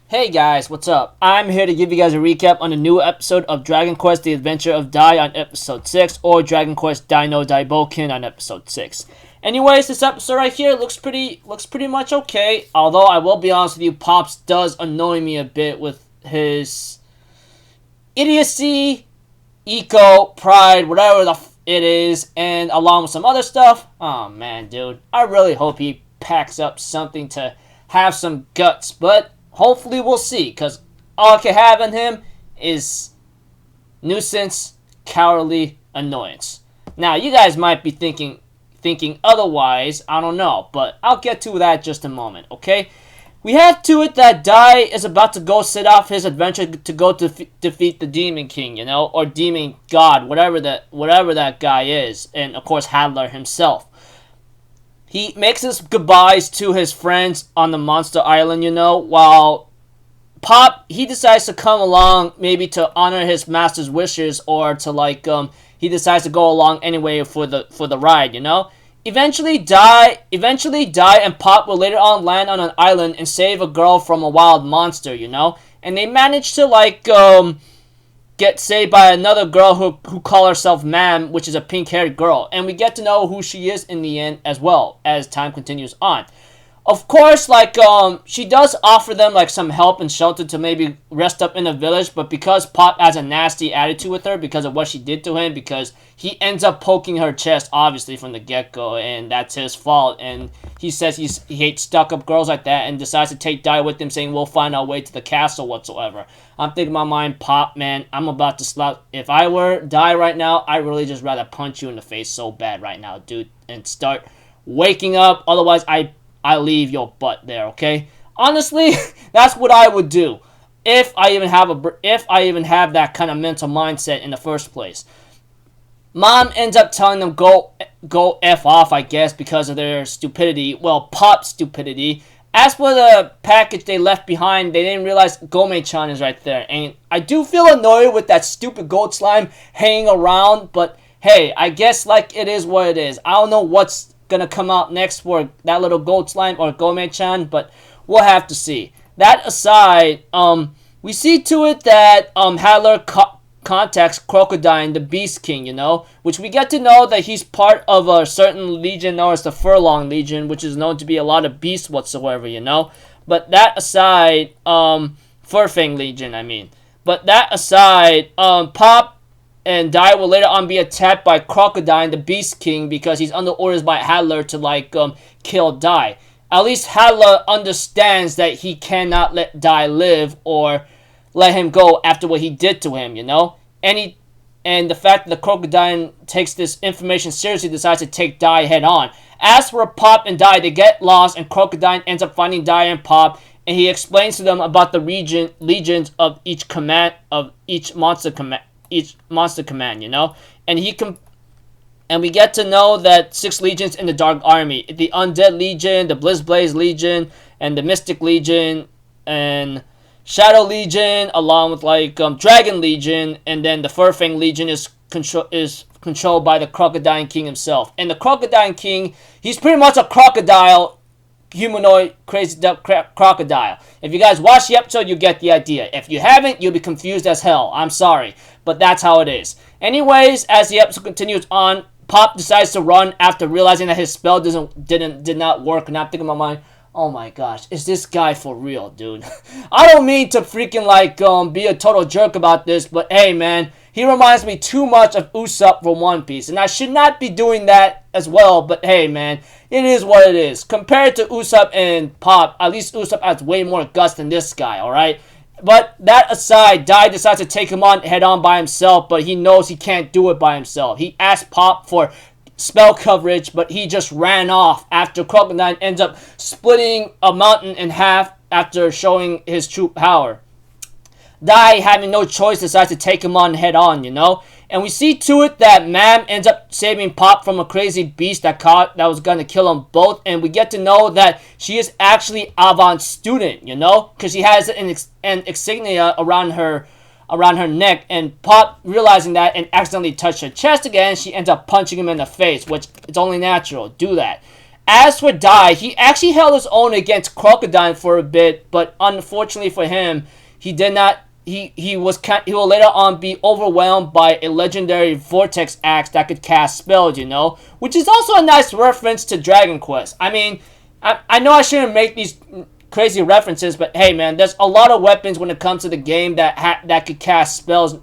Hey guys, what's up? I'm here to give you guys a recap on the new episode of Dragon Quest The Adventure of Dai on episode 6 or Dragon Quest Dai no Da'i Boken on episode 6. Anyways, this episode right here looks pretty much okay, although I will be honest with you, Pops does annoy me a bit with his idiocy, ego, pride, whatever it is, and along with some other stuff. Oh man, dude, I really hope he packs up something to have some guts, but hopefully we'll see, because all I can have in him is nuisance, cowardly annoyance. Now, you guys might be thinking otherwise, I don't know, but I'll get to that just a moment, okay? We have to it that Dai is about to go set off his adventure to go to defeat the Demon King, or Demon God, whatever that guy is, and of course Hadler himself. He makes his goodbyes to his friends on the Monster Island, while Pop, he decides to come along maybe to honor his master's wishes, or to he decides to go along anyway for the ride, Eventually Dai and Pop will later on land on an island and save a girl from a wild monster, And they manage to get saved by another girl who call herself Mam, which is a pink-haired girl. And we get to know who she is in the end as well, as time continues on. Of course, she does offer them, some help and shelter to maybe rest up in the village, but because Pop has a nasty attitude with her because of what she did to him, because he ends up poking her chest, obviously, from the get-go, and that's his fault, and he says he hates stuck-up girls like that, and decides to take Dai with him, saying, we'll find our way to the castle whatsoever. I'm thinking in my mind, Pop, man, I'm about to slap. If I were Dai right now, I'd really just rather punch you in the face so bad right now, dude, and start waking up. Otherwise, I leave your butt there, okay? Honestly, that's what I would do if I even have that kind of mental mindset in the first place. Mom ends up telling them go F off, I guess, because of their stupidity. Well, Pop's stupidity. As for the package they left behind, they didn't realize Gome-chan is right there. And I do feel annoyed with that stupid gold slime hanging around, but hey, I guess it is what it is. I don't know what's gonna come out next for that little gold slime or Gome-chan, but we'll have to see. That aside, we see to it that Hadler contacts Crocodile, the Beast King, which we get to know that he's part of a certain legion known as the Furlong Legion, which is known to be a lot of beasts whatsoever, But that aside, Furfang Legion, I mean. But that aside, Pop and Dai will later on be attacked by Crocodile, the Beast King, because he's under orders by Hadler to, kill Dai. At least Hadler understands that he cannot let Dai live or let him go after what he did to him, And the fact that the Crocodile takes this information seriously, decides to take Dai head on. As for Pop and Dai, they get lost, and Crocodile ends up finding Dai and Pop, and he explains to them about the legions of each monster command, And we get to know that 6 legions in the Dark Army: the Undead Legion, the Blizzblaze Legion, and the Mystic Legion, and Shadow Legion, along with Dragon Legion, and then the Furfang Legion is controlled by the Crocodile King himself. And the Crocodile King, he's pretty much a crocodile, humanoid, crazy crocodile. If you guys watch the episode, you get the idea. If you haven't, you'll be confused as hell. I'm sorry, but that's how it is. Anyways, as the episode continues on, Pop decides to run after realizing that his spell did not work, and I'm thinking in my mind, oh my gosh, is this guy for real, dude? I don't mean to freaking be a total jerk about this, but hey man, he reminds me too much of Usopp from One Piece, and I should not be doing that as well, but hey man, it is what it is. Compared to Usopp and Pop, at least Usopp has way more guts than this guy, alright? But that aside, Dai decides to take him on head on by himself, but he knows he can't do it by himself. He asks Pop for spell coverage, but he just ran off after Crocodile ends up splitting a mountain in half after showing his true power. Dai, having no choice, decides to take him on head on, And we see to it that Mam ends up saving Pop from a crazy beast that was going to kill them both. And we get to know that she is actually Avant's student, Because she has an insignia around her neck, and Pop, realizing that and accidentally touched her chest again, she ends up punching him in the face, which it's only natural. Do that. as for Dai, he actually held his own against Crocodile for a bit, but unfortunately for him, he did not. He will later on be overwhelmed by a legendary vortex axe that could cast spells, you know, which is also a nice reference to Dragon Quest. I mean, I know I shouldn't make these crazy references, but hey, man, there's a lot of weapons when it comes to the game that could cast spells.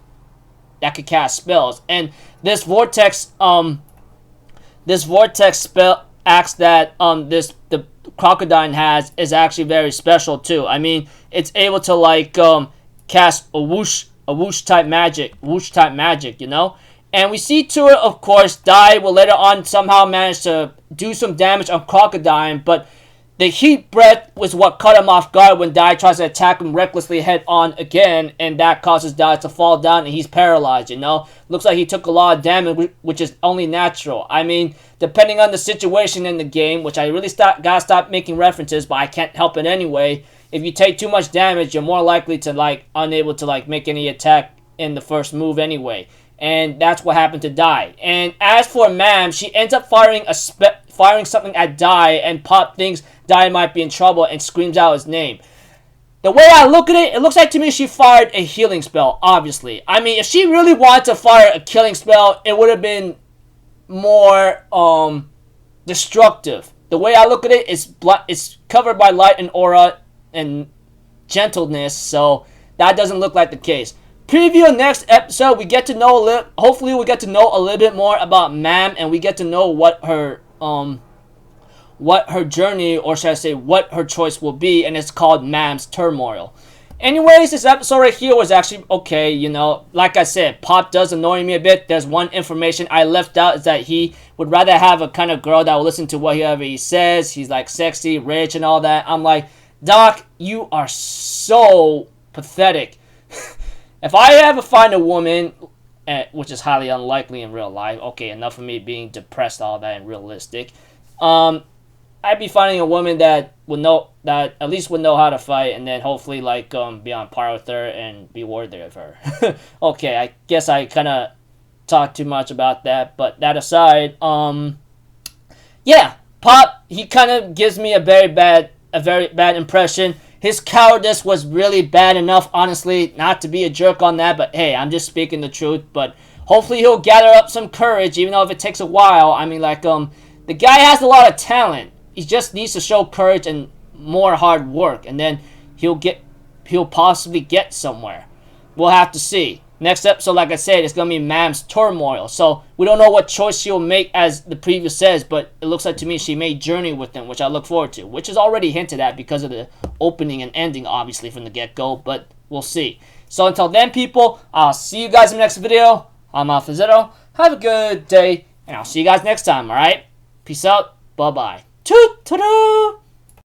And this vortex spell axe that the Crocodile has is actually very special too. I mean, it's able to like cast a whoosh type magic, you know. And we see to it, of course, Dai will later on somehow manage to do some damage on Crocodile, but the heat breath was what caught him off guard when Dai tries to attack him recklessly head on again, and that causes Dai to fall down and he's paralyzed, you know. Looks like he took a lot of damage, which is only natural. I mean, depending on the situation in the game, which I really gotta stop making references, but I can't help it anyway. If you take too much damage, you're more likely to like unable to like make any attack in the first move anyway. And that's what happened to Dai. And as for Mam, she ends up firing something at Dai, and Pop thinks Dai might be in trouble and screams out his name. The way I look at it, it looks like to me she fired a healing spell, obviously. I mean, if she really wanted to fire a killing spell, it would have been more destructive. The way I look at it, it's covered by light and aura and gentleness, so that doesn't look like the case. Preview next episode, we get to know hopefully we get to know a little bit more about Mam, and we get to know what her journey, or should I say what her choice will be, and it's called Mam's Turmoil. Anyways, this episode right here was actually okay, you know. Like I said, Pop does annoy me a bit. There's one information I left out, is that he would rather have a kind of girl that will listen to whatever he says. He's like sexy, rich, and all that. I'm like, Doc, you are so pathetic. If I ever find a woman, which is highly unlikely in real life, okay, enough of me being depressed, all that, and realistic, I'd be finding a woman that at least would know how to fight, and then hopefully like be on par with her and be worthy of her. Okay, I guess I kind of talked too much about that, but that aside, yeah, Pop, he kind of gives me a very bad impression. His cowardice was really bad enough, honestly, not to be a jerk on that, but hey, I'm just speaking the truth. But hopefully he'll gather up some courage, even though if it takes a while. I mean, like, the guy has a lot of talent. He just needs to show courage and more hard work, and then he'll possibly get somewhere. We'll have to see. Next episode, like I said, it's going to be Mam's Turmoil. So we don't know what choice she'll make, as the preview says, but it looks like to me she may journey with them, which I look forward to, which is already hinted at because of the opening and ending, obviously, from the get-go, but we'll see. So until then, people, I'll see you guys in the next video. I'm Alfazzetto. Have a good day, and I'll see you guys next time, alright? Peace out. Bye-bye. Toot-toot-toot!